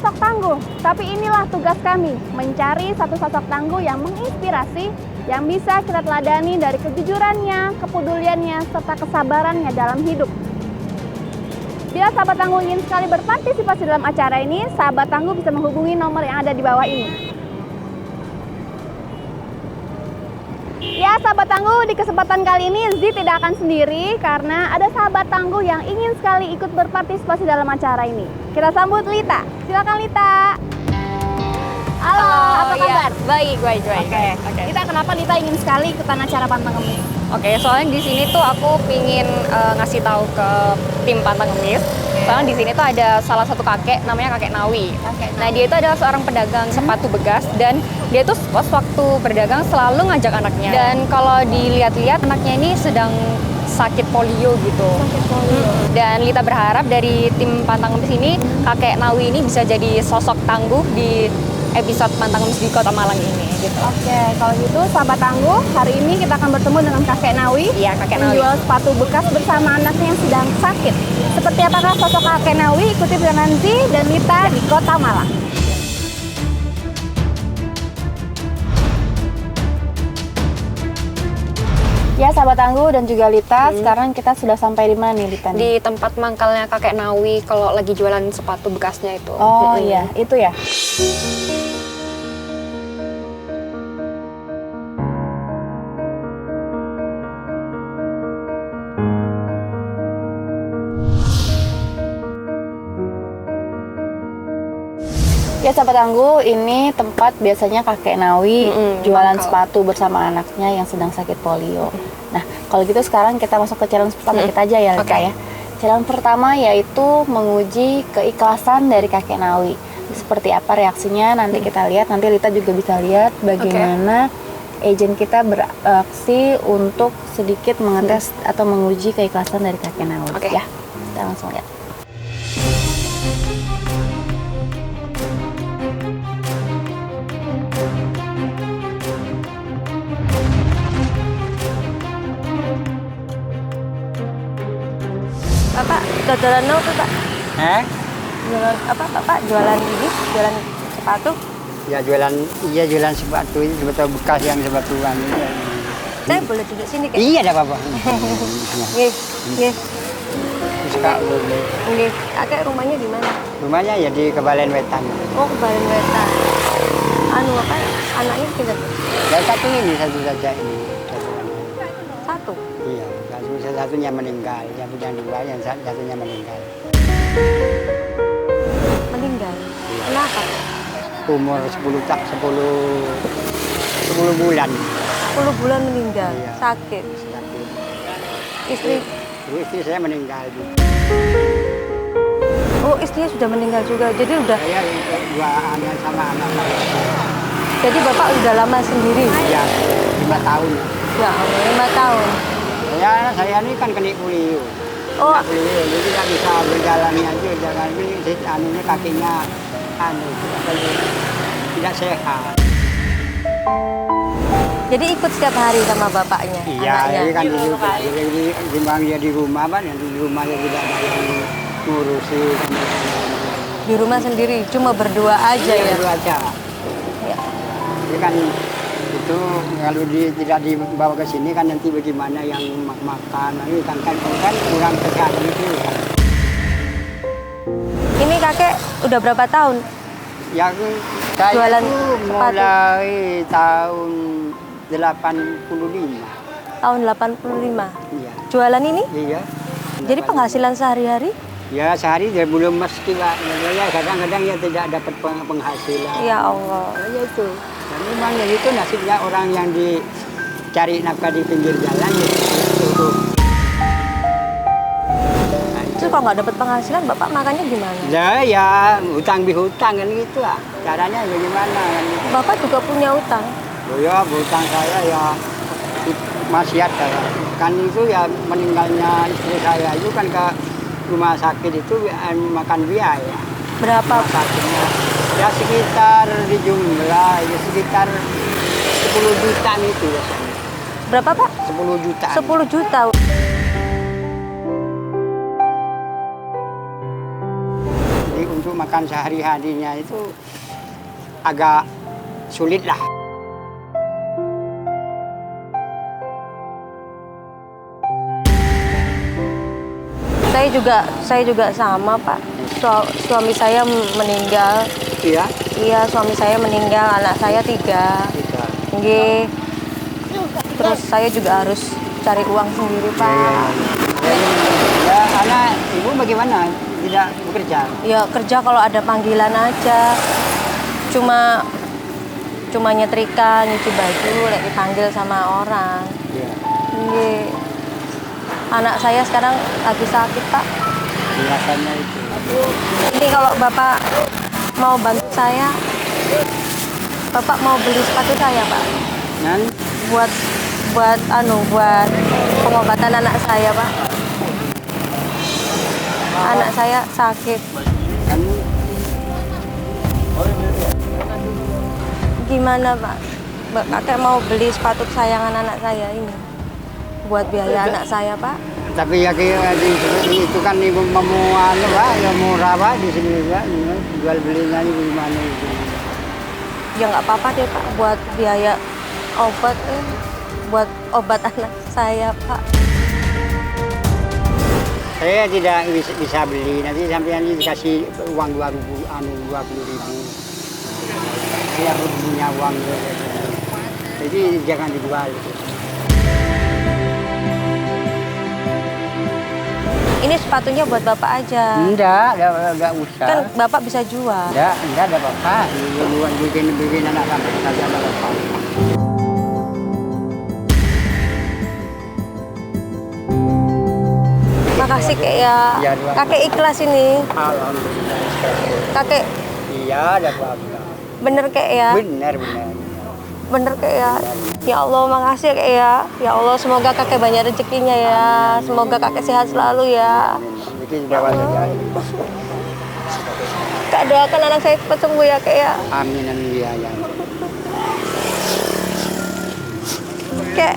sosok tangguh, tapi inilah tugas kami, mencari satu sosok tangguh yang menginspirasi, yang bisa kita teladani dari kejujurannya, kepeduliannya, serta kesabarannya dalam hidup. Bila sahabat tangguh ingin sekali berpartisipasi dalam acara ini, sahabat tangguh bisa menghubungi nomor yang ada di bawah ini. Ya, sahabat tangguh, di kesempatan kali ini Zi tidak akan sendiri karena ada sahabat tangguh yang ingin sekali ikut berpartisipasi dalam acara ini. Kita sambut Lita. Silakan Lita. Halo, apa kabar? Ya. Baik. Oke. Lita, kenapa Lita ingin sekali ikutan acara Pantang Ngemis? Oke, soalnya di sini tuh aku pingin ngasih tahu ke tim Pantang Ngemis. Soalnya di sini tuh ada salah satu kakek, namanya kakek Nawi. Nah, dia itu adalah seorang pedagang sepatu bekas dan dia tuh pas waktu berdagang selalu ngajak anaknya. Dan kalau dilihat-lihat anaknya ini sedang sakit polio gitu. Dan Lita berharap dari tim Pantang Ngemis ini kakek Nawi ini bisa jadi sosok tangguh di episode Pantang Ngemis di Kota Malang ini gitu. Oke, kalau gitu sahabat tangguh, hari ini kita akan bertemu dengan kakek Nawi. Iya, kakek Nawi. Menjual sepatu bekas bersama anaknya yang sedang sakit. Seperti apakah sosok kakek Nawi? Ikuti dengan Zi dan Lita di Kota Malang. Ya, sahabat tangguh dan juga Lita, sekarang kita sudah sampai di mana nih, Lita? Di tempat mangkalnya kakek Nawi kalau lagi jualan sepatu bekasnya itu. Oh iya, itu ya. Ya, sahabat tangguh, ini tempat biasanya kakek Nawi jualan sepatu bersama anaknya yang sedang sakit polio. Nah, kalau gitu sekarang kita masuk ke challenge pertama kita aja ya, Lita ya. Challenge pertama yaitu menguji keikhlasan dari kakek Nawi. Seperti apa reaksinya nanti kita lihat. Nanti Lita juga bisa lihat bagaimana agent kita beraksi untuk sedikit mengetes atau menguji keikhlasan dari kakek Nawi. Ya, kita langsung lihat. Bapak jualan apa, Pak? Jualan apa, Bapak? Jualan ini? Jualan sepatu? Ya jualan sepatu ini sepatu bekas yang sepatuan. Saya boleh duduk sini, Kak? Iya, ada apa-apa. Nggih. Suka boleh. Nggih. Kakek rumahnya di mana? Rumahnya ya di Kebalen Wetan. Oh, Kebalen Wetan. Anu apa? Anaknya tinggal Ya satu saja ini. satu. Iya, satunya meninggal. Yang punya dua, yang satunya meninggal. Meninggal. Kenapa? Umur 10 bulan. 10 bulan meninggal. Iya. Sakit. Istri. Istri saya meninggal. Oh, istrinya sudah meninggal juga. Jadi udah. Saya dua anak sama anak saya. Jadi Bapak udah lama sendiri? Iya, 5 tahun. Ya, 5 tahun. Saya ini kan kena polio. Oh, Polio, jadi tidak bisa berjalan aja. Jangan ini kakinya tidak sehat. jadi ikut setiap hari sama bapaknya? Iya, anaknya? ini kan jadi timbang dia di rumah kan, yang di rumah dia tidak ada yang ngurusi. Di rumah sendiri, cuma berdua aja ya? Itu aja. Ya. Jadi kan itu kalau tidak dibawa ke sini kan nanti bagaimana yang makan, ini kan kurang sehat gitu. Ini kakek udah berapa tahun? Ya saya Jualan itu sepatu. mulai tahun 85. Tahun 85? Iya. Jualan ini? Iya. Jadi penghasilan sehari-hari? Ya sehari dia belum meski Pak. Ya kadang-kadang ya tidak dapat penghasilan. Ya Allah. Ya itu. Dan memang ya itu nasibnya orang yang dicari nafkah di pinggir jalan ya. Itu. Terus kalau nggak dapat penghasilan, Bapak makannya gimana? Ya hutang bihutang kan gitu lah. Caranya bagaimana kan gitu. Bapak juga punya utang? Oh ya hutang saya ya masih ada. Kan itu ya meninggalnya istri saya itu kan ke rumah sakit itu makan biaya. Berapa? Rumah sakitnya ya sekitar di jumlah ya sekitar 10 juta itu ya. Berapa, Pak? 10 juta. 10 juta. Jadi untuk makan sehari-harinya itu agak sulit lah. Saya juga sama, Pak. Suami saya meninggal. Iya. Iya, suami saya meninggal, anak saya 3. Nggih. Terus saya juga harus cari uang sendiri, Pak. Ya, anak ibu bagaimana? Tidak bekerja? Ya kerja kalau ada panggilan aja. Cuma nyetrika, nyuci baju, lek dipanggil sama orang. Iya. Nggih. Anak saya sekarang lagi sakit, Pak. Biasanya itu. Ini kalau Bapak mau bantu saya, Bapak mau beli sepatu saya, Pak. Dan Buat pengobatan anak saya, Pak. Anak saya sakit. kan Gimana, Pak? Kakek mau beli sepatu kesayangan anak saya ini. Buat biaya anak saya, Pak. tapi ya kayak di itu kan ibu mau anu Pak, ya murah Pak di sini juga. Jual belinya di mana itu. Ya nggak apa-apa deh, Pak. Buat biaya obat, buat obat anak saya, Pak. Saya tidak bisa beli, nanti sampai nanti dikasih uang 20.000. Saya punya uang, jadi jangan dijual. Ini sepatunya buat Bapak aja. Enggak usah. Kan Bapak bisa jual. Enggak ada apa-apa. Bikin anak sampai saja ada apa. Makasih Kek ya. Kakek ikhlas ini. Alhamdulillah. Kakek Iya, ada apa-apa. bener Kek ya. Benar. Bener Kek ya. Ya Allah, makasih Kek ya. Ya Allah, semoga kakek banyak rezekinya ya. Semoga kakek sehat selalu ya. Bikin bawa saja. Kak, doakan anak saya cepat sembuh ya Kek ya. Amin ya. Kek,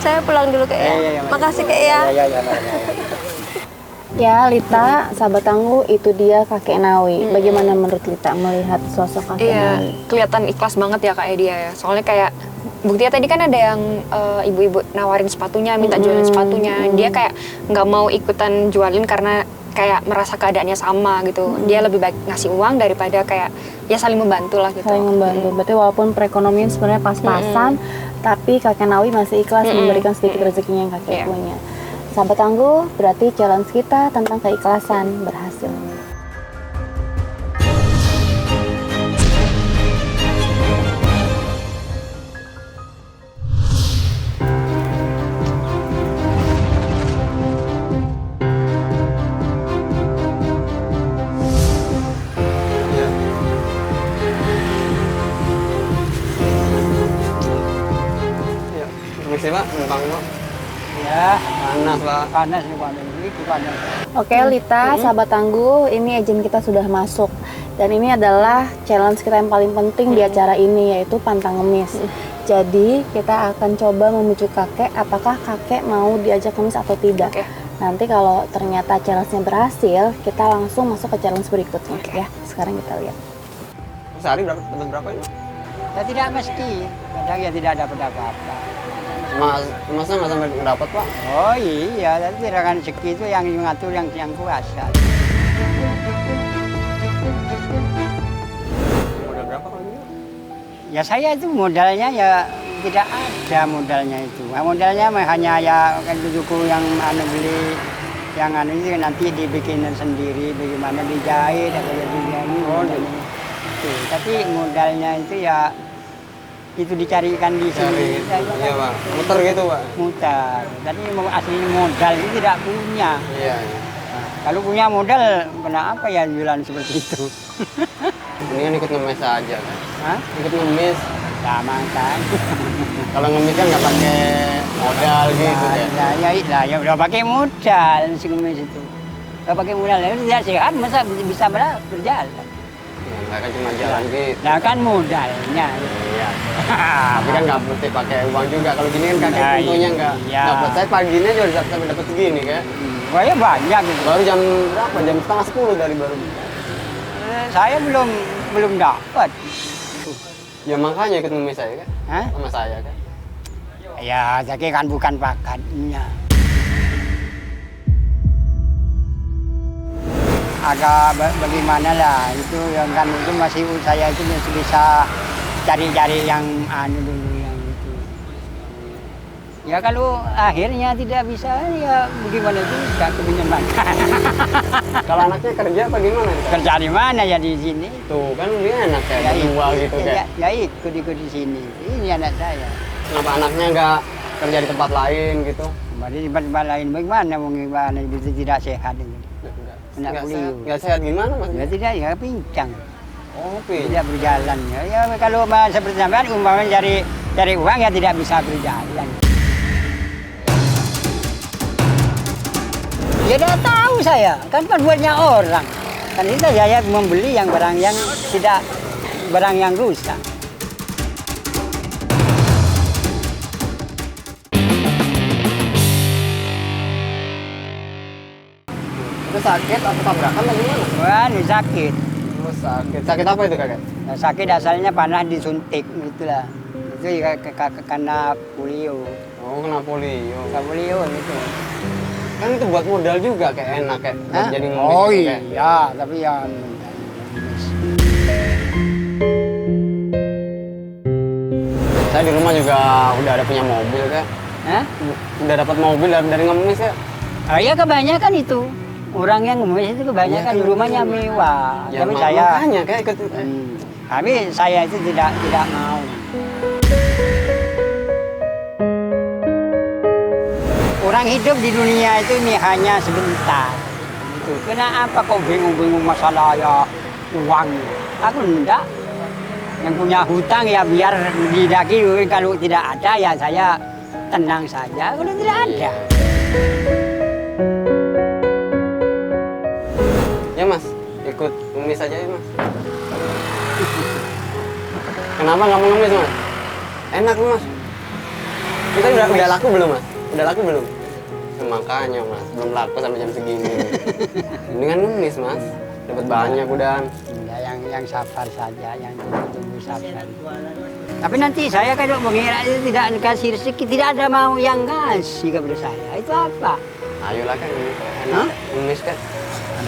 saya pulang dulu Kek ya. Iya. Makasih Kek ya. Ya. Ya, Lita, sahabat tangguh, itu dia kakek Nawi. Bagaimana menurut Lita melihat sosok kakek Nawi? Kelihatan ikhlas banget ya kayak dia ya. Soalnya kayak buktinya tadi kan ada yang ibu-ibu nawarin sepatunya, minta jualin sepatunya. Dia kayak nggak mau ikutan jualin karena kayak merasa keadaannya sama gitu. Dia lebih baik ngasih uang daripada kayak ya saling membantu lah gitu. Saling membantu. Berarti walaupun perekonomian sebenarnya pas-pasan, tapi kakek Nawi masih ikhlas memberikan sedikit rezekinya yang kakek punya. Sahabat tangguh, berarti challenge kita tentang keikhlasan berhasil. Permisi Pak, numpang Pak. Ya, Panas Pak. panas nih Pak. Itu panas. Oke, Lita, sahabat tangguh, ini agent kita sudah masuk. Dan ini adalah challenge kita yang paling penting di acara ini, yaitu pantang ngemis. Jadi, kita akan coba memicu kakek, apakah kakek mau diajak ngemis atau tidak. Oke. Nanti kalau ternyata challenge-nya berhasil, kita langsung masuk ke challenge berikutnya. Ya, sekarang kita lihat. Sehari dapat berapa ini? Ya tidak mesti, kadang ya tidak dapat apa-apa. Masa nggak sampai dapat Pak? Oh iya, tapi tirakan rezeki itu yang mengatur yang kuasa. Modal berapa kalau ini? Ya saya itu modalnya ya tidak ada modalnya itu. Nah, modalnya hanya ya kan cucuku yang beli yang ini nanti dibikin sendiri, bagaimana dijahit atau dijahit. Itu. Tapi modalnya itu ya itu dicarikan di sini. Iya Pak, muter gitu Pak. Mutar. Tapi aslinya modal itu tidak punya. Iya. Nah, kalau punya modal, kenapa ya jualan seperti itu? Mendingan ikut ngemis aja kan. Hah? Ikut ngemis. Sama kan? Kalau ngemis kan nggak pakai modal gitu ya. Ya udah pakai modal si ngemis itu. Kalau pakai modal itu tidak sehat, masa bisa berjalan? Ya, nggak kan cuma jalan gitu. Nah kan modalnya. Iya. Tapi kan nggak mesti pakai uang juga. Kalau gini kan kakek Nah, tentunya nggak iya. dapat. Saya paginya juga sampai dapat segini kan. Wah ya banyak gitu. Baru jam berapa? Jam setengah 10 dari baru. Saya belum dapat. Ya makanya ikut ngemis saya kan. Hah? Sama saya kan. Ya, jadi kan bukan bakatnya. Agak bagaimana lah, itu yang kan itu masih saya itu masih bisa cari-cari yang anu dulu yang itu. Ya kalau akhirnya tidak bisa ya bagaimana itu tidak kebenyaman. Kalau anaknya kerja apa gimana? Kerja di mana ya di sini? Tuh kan lebih enak kayak berdua gitu kan. Ya ikut di sini. Ini anak saya. Kenapa anaknya nggak kerja di tempat lain gitu? Kembali di tempat lain bagaimana mau gimana itu tidak sehat itu. Anak beliau. Nggak sehat gimana mas? Ya tidak ya pincang. Oh pincang. Tidak berjalan ya kalau seperti sampean umpamanya cari uang ya tidak bisa berjalan. Ya tidak tahu saya kan buatnya orang kan itu saya membeli yang barang yang tidak barang yang rusak. Itu sakit atau tabrakan atau gimana? Wah ini sakit. Oh, sakit. Sakit apa itu kakek? Nah, sakit asalnya panas disuntik gitulah. Itu ya karena polio. Oh kena polio. Kena polio gitu. Kan itu buat modal juga kayak enak kayak buat jadi ngemis. Oh gitu, kayak. iya, tapi yang Saya di rumah juga udah ada punya mobil kan. Hah? Udah dapat mobil dari ngemis ya. Ya kebanyakan itu. Orang yang ngemis itu kebanyakan Iya, rumahnya mewah. Ya, Tapi saya makanya kayak ikut. tapi saya itu tidak mau. Orang hidup di dunia itu ini hanya sebentar. Gitu. Kenapa kok bingung-bingung masalah ya uang? Aku enggak. Yang punya hutang ya biar didaki, kalau tidak ada ya saya tenang saja. Kalau tidak ada. Ya mas, ikut ngemis aja ya mas. Kenapa nggak mau ngemis mas? Enak mas. Kita udah laku belum mas? Udah laku belum? Ya, makanya mas, belum laku sampai jam segini. Mendingan ngemis mas, dapat banyak udah. Ya, yang sabar saja, yang tunggu sabar. Tapi nanti saya kalau mengira itu tidak dikasih rezeki, tidak ada mau yang ngasih kepada saya. Itu apa? Ayolah kan, Hah? enak ngemis kan.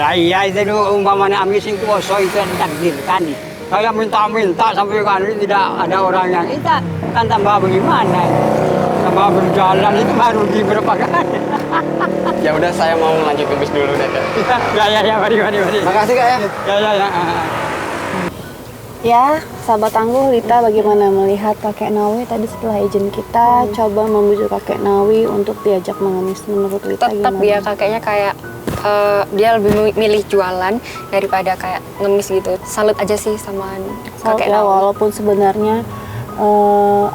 Nah iya itu umpamanya ambisi kuasa itu ditakdirkan. Saya minta-minta sampai kan tidak ada orang yang itu kan tambah bagaimana? Tambah berjalan itu baru di berapa kali. Ya udah saya mau lanjut ngemis dulu deh kak. Ya, mari. Makasih kak ya. Ya. Ya, sahabat tangguh, Lita bagaimana melihat kakek Nawi tadi setelah izin kita coba membujuk kakek Nawi untuk diajak mengemis, menurut Lita Tetap gimana? dia kakeknya kayak dia lebih milih jualan daripada kayak ngemis gitu. Salut aja sih sama kakek Ya, Nawi. walaupun sebenarnya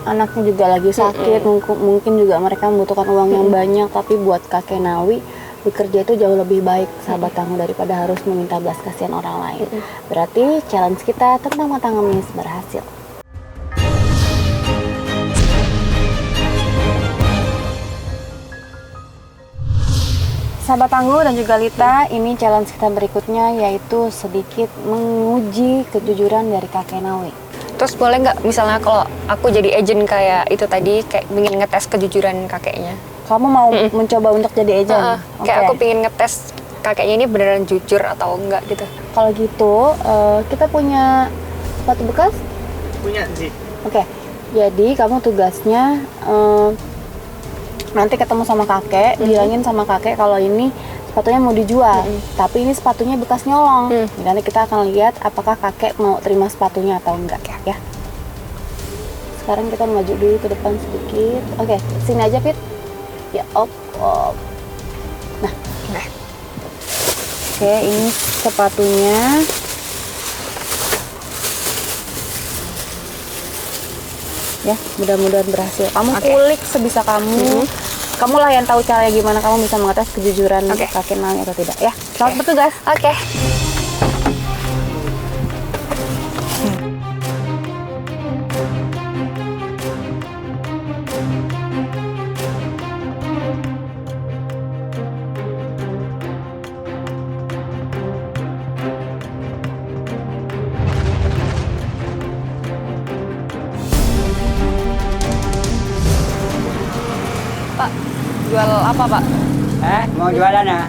anaknya juga lagi sakit, mungkin juga mereka membutuhkan uang yang banyak, tapi buat kakek Nawi bekerja itu jauh lebih baik, sahabat tangguh, daripada harus meminta belas kasihan orang lain. Berarti challenge kita tentang mata ngemis berhasil. Sahabat tangguh dan juga Lita, ini challenge kita berikutnya yaitu sedikit menguji kejujuran dari kakek Nawi. Terus boleh nggak misalnya kalau aku jadi agent kayak itu tadi, kayak ingin ngetes kejujuran kakeknya? Kamu mau mencoba untuk jadi agent? Kayak aku pengen ngetes kakeknya ini beneran jujur atau enggak gitu. Kalau gitu, kita punya sepatu bekas? Punya sih. Oke, jadi kamu tugasnya nanti ketemu sama kakek, bilangin sama kakek kalau ini sepatunya mau dijual, tapi ini sepatunya bekas nyolong. Nanti kita akan lihat apakah kakek mau terima sepatunya atau enggak ya. Sekarang kita maju dulu ke depan sedikit. Oke, sini aja Pit. Ya, op. Nah, oke, ini sepatunya. Ya, mudah-mudahan berhasil. Kamu kulik sebisa kamu. Kamu lah yang tahu caranya gimana kamu bisa mengetes kejujuran kakek Nawi atau tidak ya. Selamat bertugas. Oke. jual apa Pak? Mau jualan ya?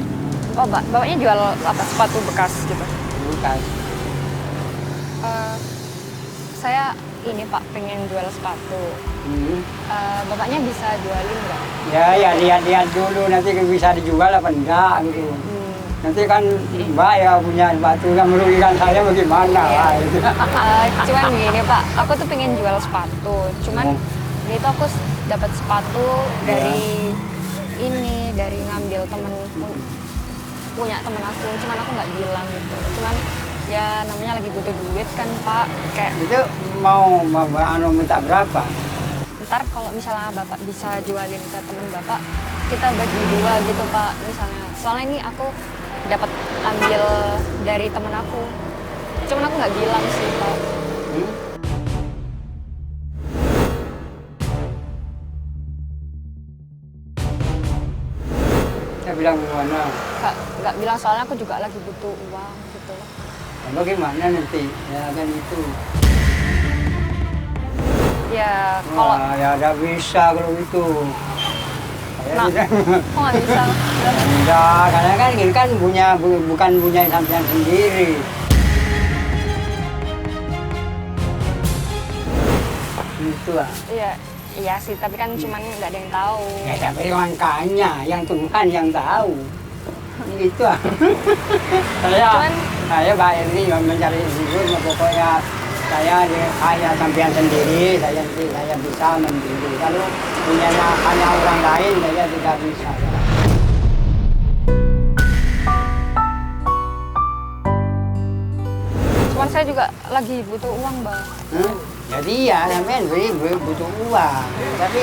Oh bapaknya jual apa? Sepatu bekas gitu? Bukan. Saya ini Pak pengen jual sepatu. Bapaknya bisa jualin nggak? Ya lihat-lihat dulu nanti bisa dijual apa enggak gitu. Nanti kan Mbak ya punya sepatu yang merugikan saya bagaimana lah gitu. Cuman gini Pak, aku tuh pengen jual sepatu. Cuman itu aku dapat sepatu dari dari ngambil punya temen aku. Cuman aku nggak bilang gitu. Cuman ya namanya lagi butuh duit kan Pak. Kayak Itu mau minta berapa? ntar kalau misalnya Bapak bisa jualin ke temen Bapak, kita bagi dua gitu Pak. Misalnya, soalnya ini aku dapat ambil dari temen aku. Cuman aku nggak bilang sih Pak. Saya bilang gimana? Nggak bilang soalnya aku juga lagi butuh uang gitu. Bagaimana nanti? Ya kan itu. Ya kalau Ya udah bisa kalau itu. Nah, kok nggak bisa? Enggak, karena kan ini kan bukan punya sampean sendiri. Itu lah. Iya sih, tapi kan cuman nggak ada yang tahu. Ya tapi makanya yang Tuhan yang tahu. Gitu ah. saya bayar ini mencari hidup, pokoknya saya sampean sendiri, saya bisa mandiri. Kalau punya hanya orang lain, saya tidak bisa. Cuman saya juga lagi butuh uang, Bang. Jadi ya sampean butuh uang. Tapi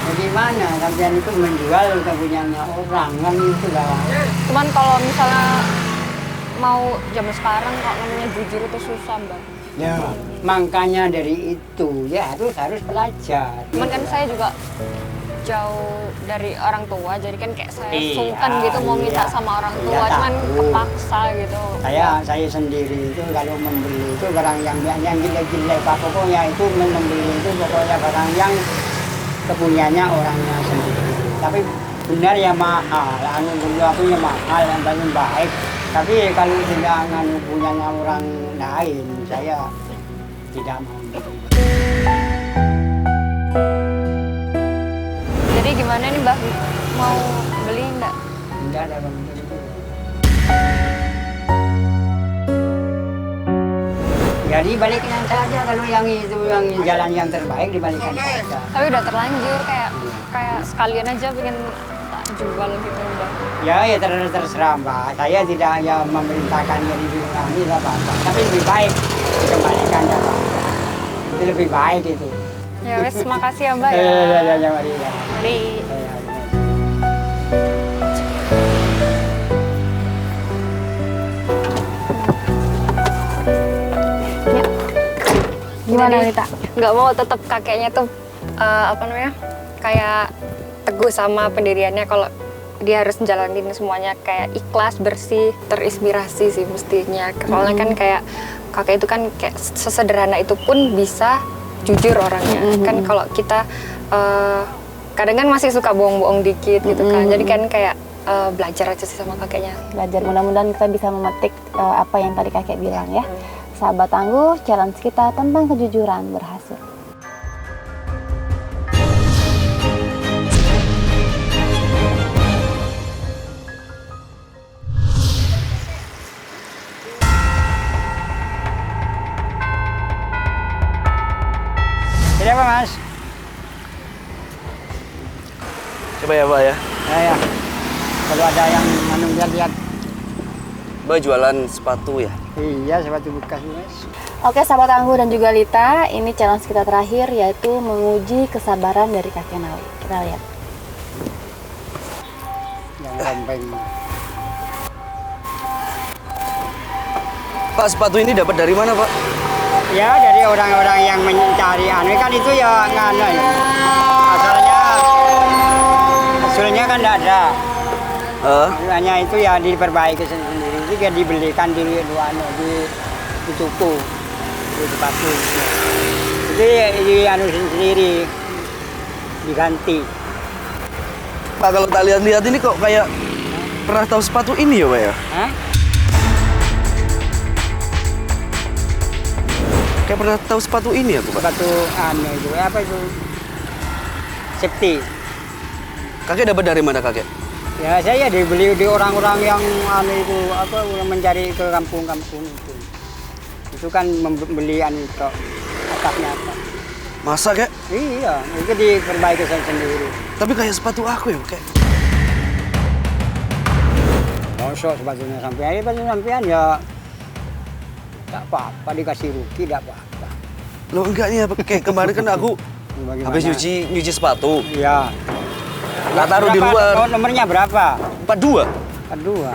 bagaimana sampean itu menjual kepunyaan orang kan itu lah. Cuman kalau misalnya mau zaman sekarang kalau namanya jujur itu susah, Bang. Ya, makanya dari itu ya harus belajar. Cuman kan saya juga jauh dari orang tua, jadi kan kayak saya sungkan gitu mau minta sama orang tua, cuman kepaksa gitu. Saya sendiri itu kalau membeli itu barang yang jelek-jelek, pokoknya itu membeli itu pokoknya barang yang kepunyanya orangnya sendiri. Tapi benar ya mahal, aku ya mahal yang paling baik. Tapi kalau tidak punyanya orang lain, saya tidak mau. Jadi gimana nih Mbak? Mau beli enggak? Enggak ada bang. Jadi balikin saja kalau yang itu yang jalan yang terbaik dibalikan saja. Tapi udah terlanjur kayak sekalian aja pengen tak jual gitu Mbak. Ya terserah Mbak. Saya tidak memerintahkan yang di kami apa-apa. Tapi lebih baik dikembalikan ya Pak. Itu lebih baik itu. Ya wes, makasih ya Mbak ya. Ya, mari. Mari. Gimana Lita? Nggak mau tetap kakeknya tuh kayak teguh sama pendiriannya. Kalau dia harus jalanin semuanya kayak ikhlas, bersih, terinspirasi sih mestinya. Soalnya kan kayak kakek itu kan kayak sesederhana itu pun bisa jujur orangnya. Kan kalau kita kadang kan masih suka bohong-bohong dikit gitu kan. Jadi kan kayak belajar aja sih sama kakeknya. Belajar, mudah-mudahan kita bisa memetik apa yang tadi kakek bilang ya. Sahabat Tangguh, challenge kita tentang kejujuran berhasil. Jadi apa Mas? Coba ya Pak ya. Ya. Kalau ada yang lihat. Mbak jualan sepatu ya? Iya, sepatu bekas Mas. Oke sahabat Tangguh dan juga Lita, ini challenge kita terakhir yaitu menguji kesabaran dari kakek Nawi. Kita lihat. Yang rompeng. Pak, sepatu ini dapat dari mana Pak? Ya dari orang-orang yang mencari kan itu ya ngana ya. Hasilnya kan tidak ada. Hanya itu ya diperbaiki sendiri. Itu ya dibelikan di toko, di sepatu. Itu sendiri diganti. Pak, kalau tak lihat-lihat ini kok kayak pernah tahu sepatu ini ya, Pak ya? Hah? Kayak pernah tahu sepatu ini aku, Pak. Sepatu itu apa itu? Safety. Kakek dapat dari mana, kakek? Ya saya dibeli di orang-orang yang itu apa yang mencari ke kampung-kampung itu. Itu kan membeli itu atapnya apa. Masa, Kek? Iya, itu diperbaiki saya sendiri. Tapi kayak sepatu aku ya, Kek. Mosok sepatunya sampean ya tak apa-apa dikasih rugi tak apa-apa. Loh enggak nih, Kek. Kemarin kan aku Bagaimana? habis nyuci sepatu. Iya. Tak taruh di luar. Nomornya berapa? 42. 42.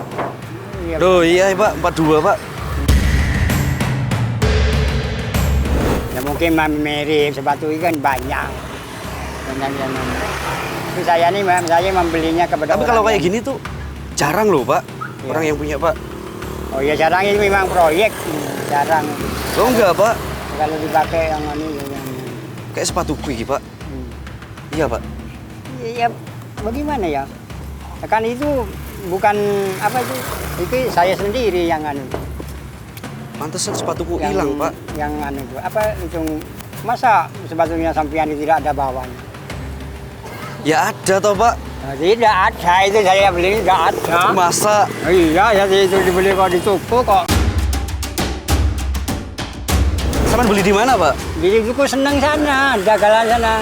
Iya. Loh iya, Pak. 42, Pak. Ya mungkin mirip sepatu ini kan banyak. Banyak yang itu saya membelinya kepada Tapi orang kalau kayak yang- gini tuh jarang loh, Pak. Iya. Orang yang punya, Pak. Oh ya jarang ini memang proyek. Jarang. Loh enggak, Pak. Kalau dipakai yang ini yang Kayak sepatuku ini, Pak. Iya, Pak. ya bagaimana ya? Kan itu bukan apa itu saya sendiri yang anu. Pantesan sepatuku Yang- hilang, Pak. Yang anu itu apa itu masa sepatunya sampean tidak ada bawahnya? Ya ada toh, Pak. Nah, tidak ada itu saya beli tidak ada. Masa? Iya ya itu dibeli kok di toko kok. Sampean beli di mana, Pak? Di toko seneng sana, dagalan sana.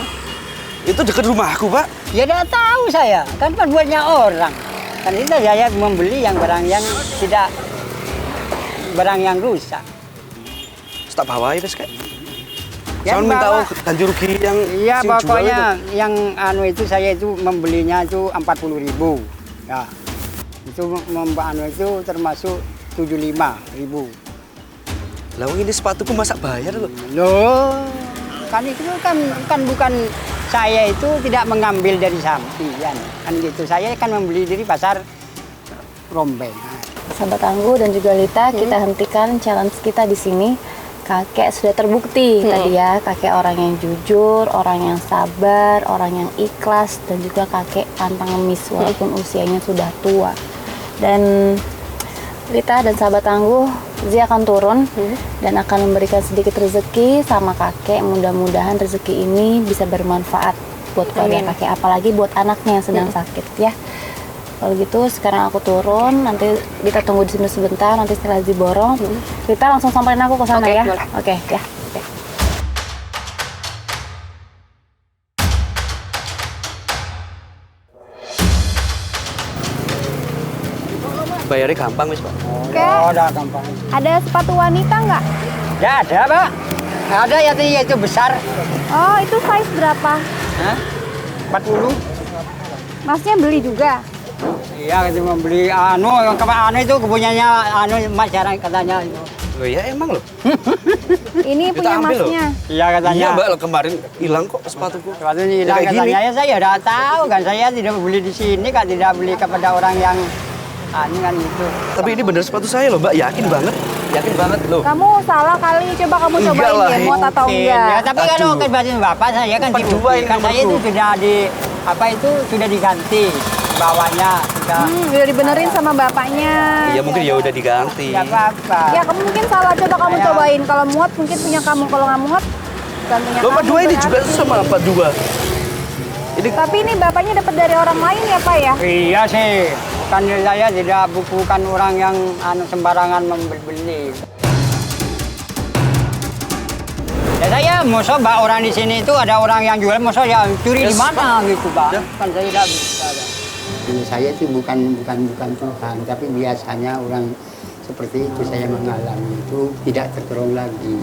Itu dekat rumahku, Pak. Ya tidak tahu saya, kan buatnya orang. Kan itu saya membeli yang barang yang tidak barang yang rusak. Terus tak bawa ya, Kek. Ya, Sampean minta bawa. ganti rugi yang Iya sing jual pokoknya itu. yang anu itu saya itu membelinya itu 40.000. Ya. Itu anu itu termasuk 75.000. Lah ini sepatuku masa bayar loh. Loh, kan itu kan bukan saya itu tidak mengambil dari sampian. Kan gitu. Saya kan membeli dari pasar Rombeng. Sahabat Tangguh dan juga Lita, kita hentikan challenge kita di sini. Kakek sudah terbukti tadi ya, kakek orang yang jujur, orang yang sabar, orang yang ikhlas, dan juga kakek pantang ngemis walaupun usianya sudah tua. Dan Lita dan sahabat Tangguh, Zia akan turun dan akan memberikan sedikit rezeki sama kakek. Mudah-mudahan rezeki ini bisa bermanfaat buat keluarga kakek, apalagi buat anaknya yang sedang sakit ya. Kalau gitu sekarang aku turun, nanti kita tunggu di sini sebentar, nanti setelah diborong, kita langsung samperin aku ke sana Oke, ya. boleh. Oke, ya. Oke. Bayarnya gampang, Mas, Pak. Oh, Oke. ya, udah gampang. Ada sepatu wanita nggak? Ya ada, Pak. Ada ya itu besar. Oh, itu size berapa? Hah? 40. Masnya beli juga? Iya, itu membeli yang anu itu kepunyanya Mas jarang katanya itu. Loh ya emang loh. Ini Kita punya ambil loh. masnya. Iya katanya. Iya, Mbak, loh, kemarin hilang kok sepatuku. Sepatunya Ya, hilang kayak gini. katanya saya udah tahu kan saya tidak beli di sini kan tidak beli kepada orang yang kan gitu. Tapi ini bener sepatu saya loh, Mbak. Yakin banget. Yakin banget loh. Kamu salah kali, coba kamu Enggak cobain lah, ya, muat atau Mungkin, enggak. ya, tapi kalau Aduh. ke baju bapak saya kan Empat dua ini kan saya itu nomorku. sudah sudah diganti bawahnya sudah. Udah dibenerin sama bapaknya. Iya, mungkin ya udah diganti. Tidak apa-apa. Ya kamu mungkin salah, coba kamu Saya- cobain. Kalau muat mungkin punya kamu, kalau nggak muat bukan punya Loh, kamu. 42 ini juga berarti. sama 42. Ini Tapi ini bapaknya dapat dari orang lain ya Pak ya? Iya sih, kan saya tidak bukan orang yang sembarangan membeli. Ya saya mau coba orang di sini itu ada orang yang jual, mau ya curi di Yes, mana gitu, Pak. Ya. Kan saya tidak bisa. Ini saya itu bukan Tuhan, tapi biasanya orang seperti itu saya mengalami itu tidak tertolong lagi.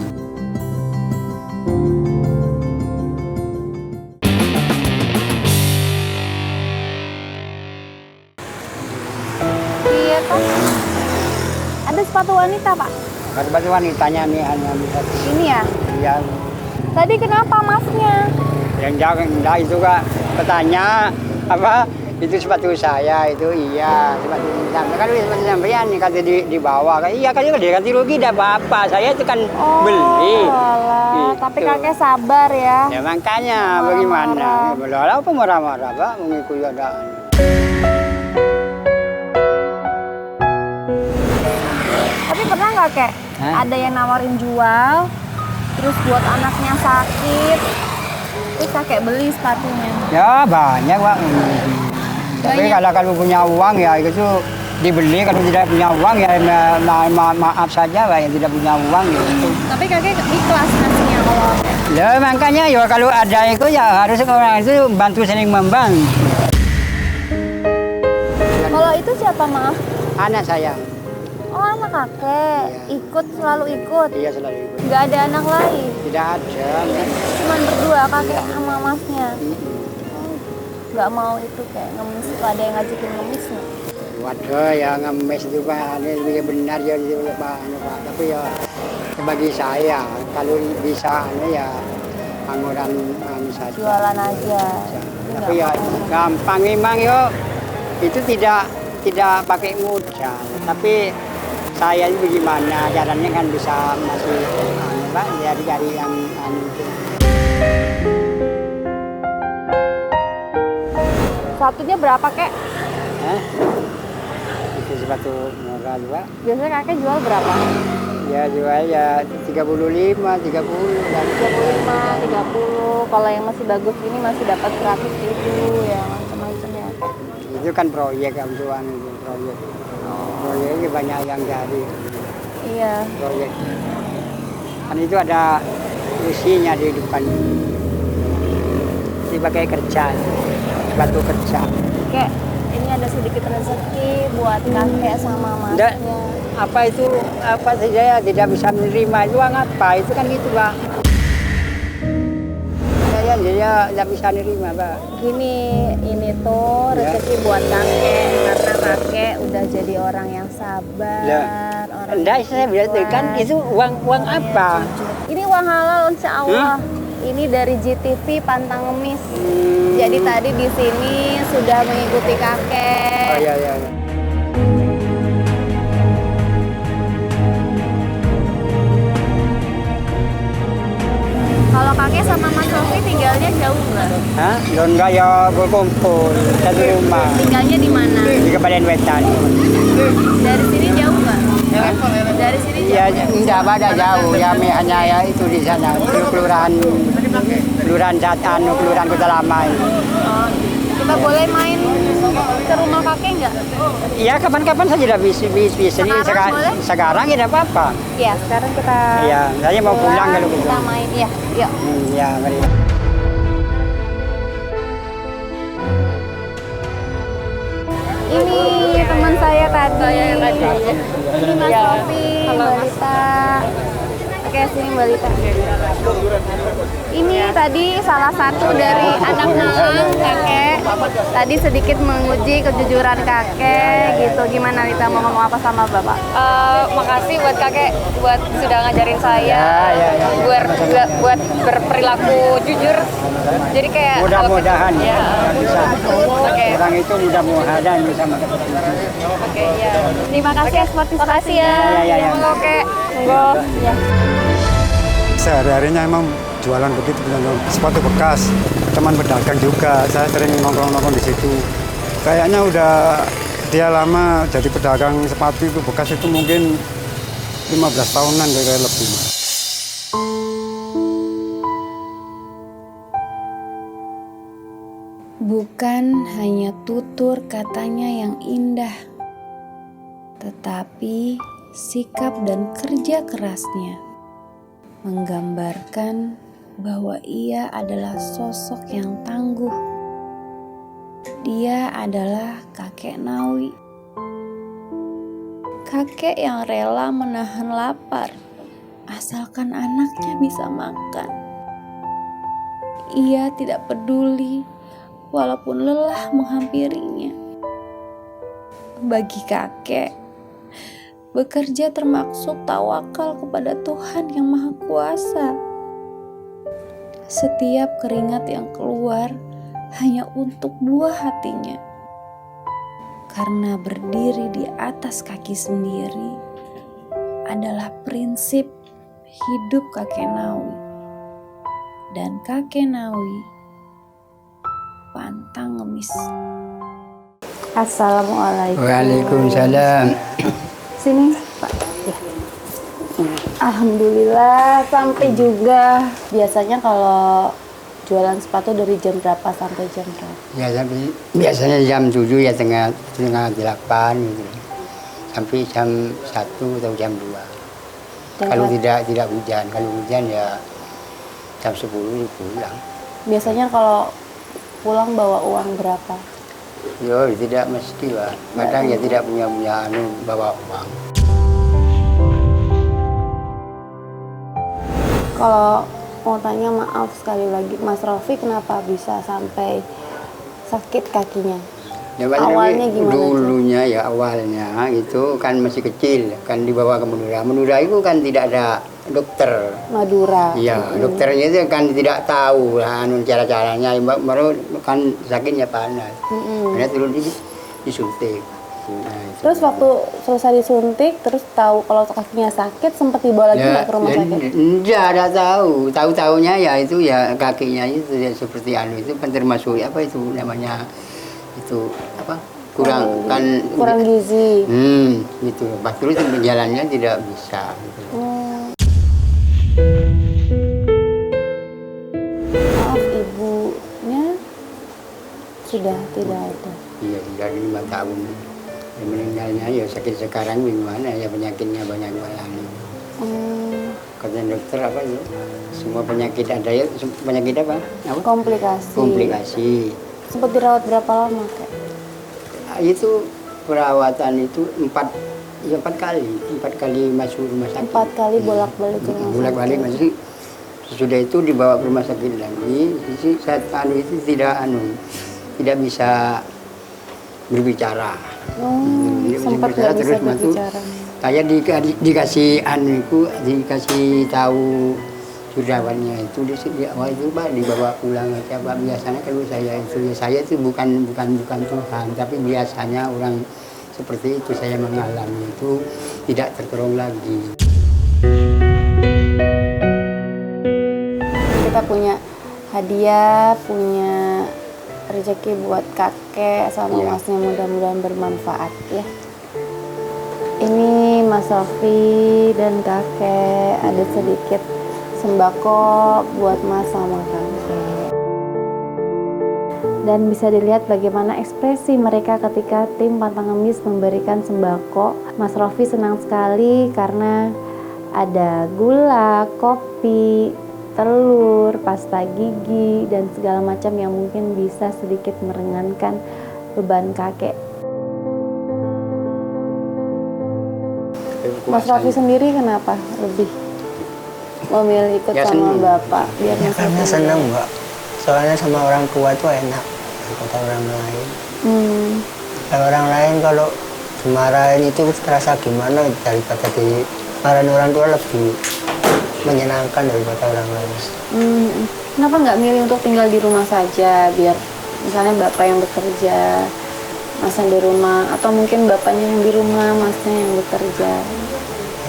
Iya Pak. Ada sepatu wanita Pak? Batu wanitanya nih hanya bisa Ini ya. dia Tadi kenapa masnya? yang jaga itu kak bertanya apa itu sepatu saya itu iya sepatu sampai kan sepatu sampean kata di bawah kan iya kan juga dia ganti rugi tidak apa-apa saya itu kan beli alah. Gitu. Tapi kakek sabar ya. ya makanya Marah-marah. bagaimana ya, apa marah-marah Pak mengikuti ada kakek Hah? ada yang nawarin jual, terus buat anaknya sakit, terus kakek beli sepatunya. Ya banyak Pak. Tapi kalau punya uang ya itu dibeli, kalau tidak punya uang ya maaf saja Pak, yang tidak punya uang gitu. Tapi kakek ikhlas ngasihnya kalau Ya makanya ya kalau ada itu ya harus orang itu bantu saling membantu. kalau itu siapa maaf? Anak saya. Oh anak kakek, ikut selalu ikut. Iya selalu ikut. Nggak ada anak lain, Tidak ada. cuman berdua kakek sama masnya. Nggak mau itu kayak ngemis, ada yang ngajakin ngemis nggak? Waduh ya ngemis itu Pak, ini benar ya itu Pak. Tapi ya bagi saya kalau bisa ya angguran saja. Jualan aja. Tapi ya gampang memang yo. Itu tidak pakai modal. Tapi saya itu bagaimana caranya kan bisa masih Pak dari yang itu. Satunya berapa kek? Itu sepatu murah Pak. Biasanya kakek jual berapa? Ya jual ya 35, 30 dan 35, 30. Kalau yang masih bagus ini masih dapat 100 ribu ya macam-macam ya. itu kan proyek untuk itu proyek. Proyek ini banyak yang cari Iya. proyek. Kan itu ada usinya di depan. Dipakai kerja, batu kerja. Kek, ini ada sedikit rezeki buat kakek sama Nggak, masnya. apa saja ya tidak bisa menerima itu uang apa itu kan gitu Pak. Dia tidak bisa menerima Pak. Gini, ini tuh rezeki buat kakek karena kakek udah jadi orang yang sabar. Orang Enggak, yang saya bilang ikhlas. kan itu uang apa? Ini uang halal insya Allah. Ini dari GTV Pantang Ngemis. Jadi tadi di sini sudah mengikuti kakek. Oh iya. Kalau kakek sama Mas Sofi tinggalnya jauh nggak? Hah? Enggak ya berkumpul satu rumah Tinggalnya di mana? di Kabupaten Wetan. Dari sini jauh nggak? Dari sini jauh. Ya tidak ada jauh ya hanya ya itu di sana kelurahan Jatan, kelurahan Kota Lama. Oh, kita boleh main ke rumah kakek nggak? Iya kapan-kapan saja bisa. Sekarang boleh? Sekarang ya tidak apa-apa. Ya, sekarang kita Iya, saya mau pulang kalau kita gitu. main ya. Yuk. Ya, mari. Ini teman saya tadi. Ini Mas Sofi, Mbak Lita. Oke, sini Mbak Lita. Ini tadi salah satu dari anak malang kakek. Tadi sedikit menguji kejujuran kakek gitu. Gimana Lita mau ngomong apa sama Bapak? Makasih buat kakek buat sudah ngajarin saya buat berperilaku jujur. Jadi kayak Mudah-mudahan ya. bisa. Oke. Orang itu mudah-mudahan bisa Oke, ya. Terima kasih atas partisipasinya. Ya. Monggo kek. Monggo. Ya. Sehari-harinya emang jualan begitu, sepatu bekas, teman pedagang juga, saya sering nongkrong-nongkrong di situ. Kayaknya udah dia lama jadi pedagang sepatu itu bekas itu mungkin 15 tahunan kayak lebih. Bukan hanya tutur katanya yang indah, tetapi sikap dan kerja kerasnya menggambarkan bahwa ia adalah sosok yang tangguh. Dia adalah kakek Nawi. Kakek yang rela menahan lapar asalkan anaknya bisa makan. Ia tidak peduli walaupun lelah menghampirinya. Bagi kakek, bekerja termaksud tawakal kepada Tuhan yang Maha Kuasa. Setiap keringat yang keluar hanya untuk buah hatinya. Karena berdiri di atas kaki sendiri adalah prinsip hidup kakek Nawi. Dan kakek Nawi pantang ngemis. Assalamualaikum. Waalaikumsalam. Sini, Pak. Ya. Alhamdulillah sampai juga. Biasanya kalau jualan sepatu dari jam berapa sampai jam berapa? Ya biasanya jam 7 ya setengah 8 gitu. Sampai jam 1 atau jam 2. Kalau tidak hujan, kalau hujan ya jam 10 pulang. Biasanya kalau pulang bawa uang berapa? Yo, tidak mesti lah. Kadang ya tidak punya bawa uang. Kalau mau tanya, maaf sekali lagi, Mas Rofi kenapa bisa sampai sakit kakinya? Ya, awalnya gimana? Dulunya ya awalnya itu kan masih kecil, kan dibawa ke Madura. Madura itu kan tidak ada dokter. Madura. Iya, dokternya itu kan tidak tahu cara-caranya. Baru kan sakitnya panas. Karena turun disuntik. Terus waktu selesai disuntik, terus tahu kalau kakinya sakit, sempat dibawa lagi nggak ke rumah sakit? Enggak ada tahu. Tahu-taunya ya itu ya kakinya itu ya seperti itu kan termasuk apa itu namanya itu apa kurang kurang gizi. Gitu. Terus jalannya tidak bisa. Gitu. Maaf, ibunya sudah tidak ada. Iya, sudah 5 tahun. Meninggalnya ya sakit sekarang gimana ya penyakitnya banyak banget. Kata dokter apa ya? Semua penyakit ada ya, penyakit apa? Komplikasi. Komplikasi. Sempat dirawat berapa lama, Kak? Itu perawatan itu 4 kali masuk rumah sakit. 4 kali bolak-balik ke rumah sakit. Bolak-balik masih. Sudah itu dibawa ke rumah sakit lagi. Saat itu tidak bisa berbicara. Sempat nggak bisa berbicara. Saya dikasih tahu sudawannya itu di awal itu Pak dibawa pulang aja Pak. Biasanya kalau saya itu bukan Tuhan, tapi biasanya orang seperti itu saya mengalami itu tidak tertolong lagi. Kita punya hadiah, punya rezeki buat kakek sama masnya, mudah-mudahan bermanfaat ya. Ini Mas Rofi dan kakek, ada sedikit sembako buat Mas sama kakek. Dan bisa dilihat bagaimana ekspresi mereka ketika tim Pantang Ngemis memberikan sembako. Mas Rofi senang sekali karena ada gula, kopi, telur, pasta gigi, dan segala macam yang mungkin bisa sedikit meringankan beban kakek. Mas Rofi sendiri kenapa lebih memilih ikut sama Bapak? Biar ya karena senang Mbak, soalnya sama orang tua itu enak kata orang lain. Kalau orang lain kalau dimarahin itu terasa gimana daripada dimarahin orang tua lebih menyenangkan daripada orang lain. Kenapa nggak milih untuk tinggal di rumah saja, biar misalnya Bapak yang bekerja, Masnya di rumah, atau mungkin Bapaknya yang di rumah, Masnya yang bekerja?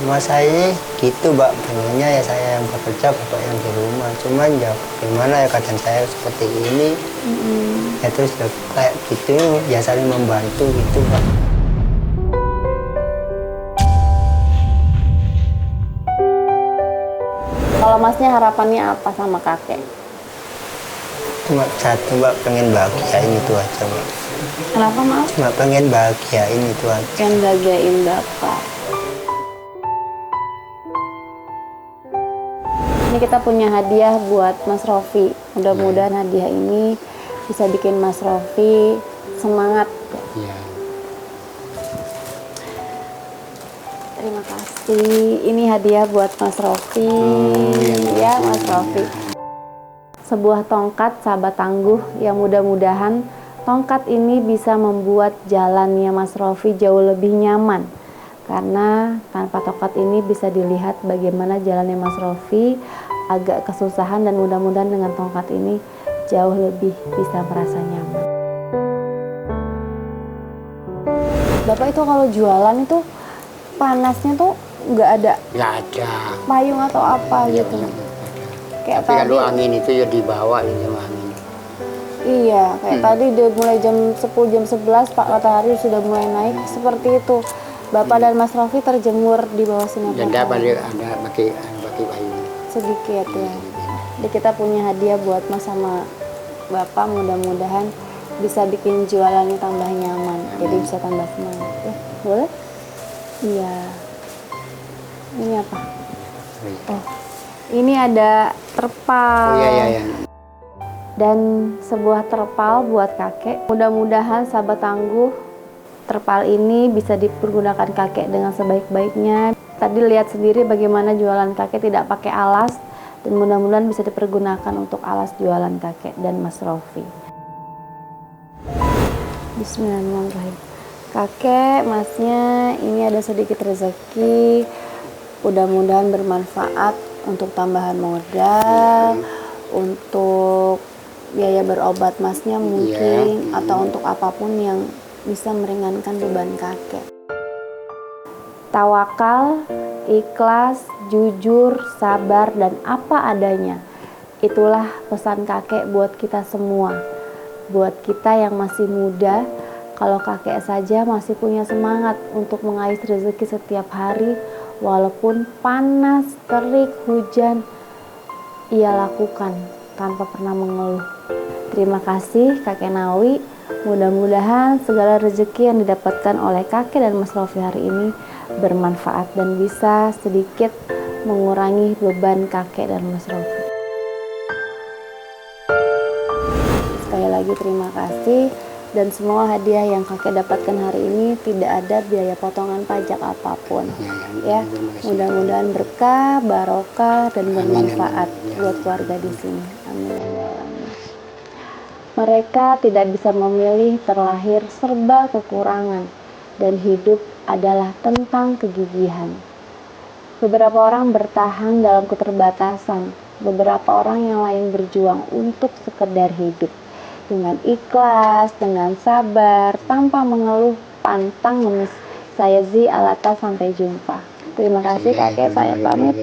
Mas saya gitu Mbak, pengennya ya saya yang bekerja, Bapak yang di rumah. Cuman ya gimana ya keadaan saya seperti ini, ya terus ya, kayak gitu ya saling membantu gitu Mbak. Kalau Masnya harapannya apa sama kakek? Cuma satu Mbak, pengen bahagiain itu aja Mbak. Kenapa maaf? Cuma pengen bahagiain itu aja. Pengen bahagiain Bapak. Ini kita punya hadiah buat Mas Rofi. Mudah-mudahan hadiah ini bisa bikin Mas Rofi semangat. Iya. Terima kasih. Ini hadiah buat Mas Rofi. Ya, Mas Rofi. Sebuah tongkat sahabat tangguh yang mudah-mudahan tongkat ini bisa membuat jalannya Mas Rofi jauh lebih nyaman. Karena tanpa tongkat ini bisa dilihat bagaimana jalannya Mas Rofi agak kesusahan, dan mudah-mudahan dengan tongkat ini jauh lebih bisa merasa nyaman. Bapak itu kalau jualan itu panasnya tuh nggak ada payung atau apa gitu. Kayak tapi tadi, kalau angin itu ya dibawa ini sama angin. Iya, kayak tadi udah mulai jam 10, jam 11 Pak matahari sudah mulai naik seperti itu. Bapak dan Mas Rofi terjemur di bawah sinar Janda matahari. ada pakai bayu. Sedikit ya. Jadi kita punya hadiah buat Mas sama Bapak, mudah-mudahan bisa bikin jualannya tambah nyaman. Jadi bisa tambah semangat. Ya, boleh? Iya. Ini apa? Oh, ini ada terpal. Oh iya. Dan sebuah terpal buat kakek. Mudah-mudahan sahabat tangguh, terpal ini bisa dipergunakan kakek dengan sebaik-baiknya. Tadi lihat sendiri bagaimana jualan kakek tidak pakai alas, dan mudah-mudahan bisa dipergunakan untuk alas jualan kakek dan Mas Rofi. Bismillahirrahmanirrahim. Kakek, Masnya, ini ada sedikit rezeki. Mudah-mudahan bermanfaat untuk tambahan modal, untuk biaya berobat Masnya mungkin, atau untuk apapun yang bisa meringankan beban kakek. Tawakal, ikhlas, jujur, sabar, dan apa adanya. Itulah pesan kakek buat kita semua. Buat kita yang masih muda, kalau kakek saja masih punya semangat untuk mengais rezeki setiap hari, walaupun panas, terik, hujan, ia lakukan tanpa pernah mengeluh. Terima kasih Kakek Nawi. Mudah-mudahan segala rezeki yang didapatkan oleh kakek dan Mas Rofi hari ini bermanfaat dan bisa sedikit mengurangi beban kakek dan Mas Rofi. Sekali lagi terima kasih, dan semua hadiah yang kakek dapatkan hari ini tidak ada biaya potongan pajak apapun. Ya, mudah-mudahan berkah, barokah, dan bermanfaat buat keluarga di sini. Amin. Mereka tidak bisa memilih, terlahir serba kekurangan, dan hidup adalah tentang kegigihan. Beberapa orang bertahan dalam keterbatasan, beberapa orang yang lain berjuang untuk sekedar hidup dengan ikhlas, dengan sabar, tanpa mengeluh, pantang ngemis. Saya Zi Alata, sampai jumpa. Terima kasih kakek, saya pamit.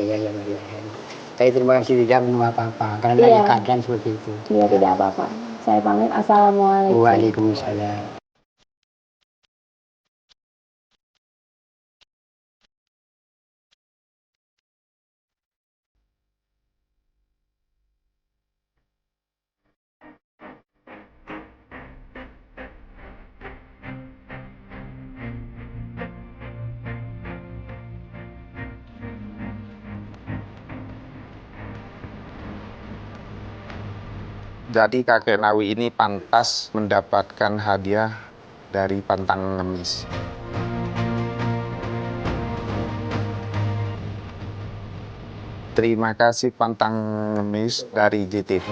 Saya terima kasih tidak minum apa-apa karena keadaan seperti itu. Iya, tidak apa-apa. Saya pamit. Assalamualaikum. Waalaikumsalam. Jadi kakek Nawi ini pantas mendapatkan hadiah dari Pantang Ngemis. Terima kasih Pantang Ngemis dari JTV.